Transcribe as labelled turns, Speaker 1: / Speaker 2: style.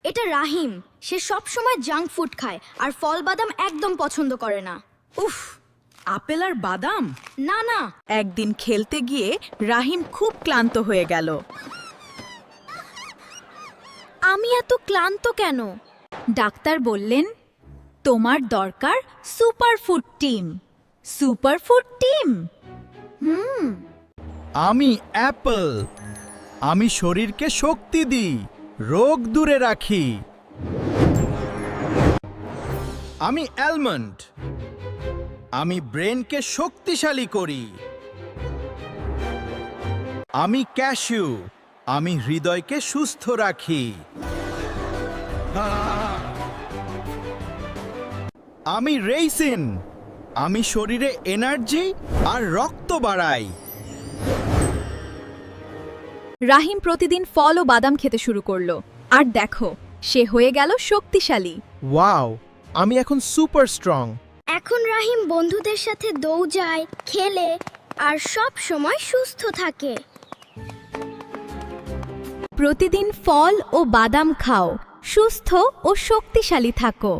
Speaker 1: এটা রাহিম। সে সব সময় জাঙ্ক ফুড খায় আর ফল বাদাম একদম পছন্দ করে না।
Speaker 2: উফ, আপেল আর বাদাম।
Speaker 1: না না,
Speaker 2: একদিন খেলতে গিয়ে রাহিম খুব ক্লান্ত হয়ে গেল।
Speaker 1: আমি এত ক্লান্ত কেন? ডাক্তার বললেন তোমার দরকার সুপারফুড টিম। Superfood team?
Speaker 3: আমি অ্যাপল। আমি শরীরকে শক্তি দিই, রোগ দূরে রাখি। আমি অ্যালমন্ড। আমি ব্রেনকে শক্তিশালী করি। আমি ক্যাশিউ। আমি হৃদয়কে সুস্থ রাখি। আমি রেইসিন। আমি শরীরে এনার্জি আর রক্ত বাড়াই।
Speaker 2: রাহিম প্রতিদিন ফল ও বাদাম খেতে শুরু করলো, আর দেখো, সে হয়ে গেল শক্তিশালী।
Speaker 4: ওয়াও, আমি এখন সুপার স্ট্রং।
Speaker 1: এখন রাহিম বন্ধুদের সাথে দৌড়ায়, খেলে আর সব সময় সুস্থ থাকে।
Speaker 2: প্রতিদিন ফল ও বাদাম খাও, সুস্থ ও শক্তিশালী থাকো।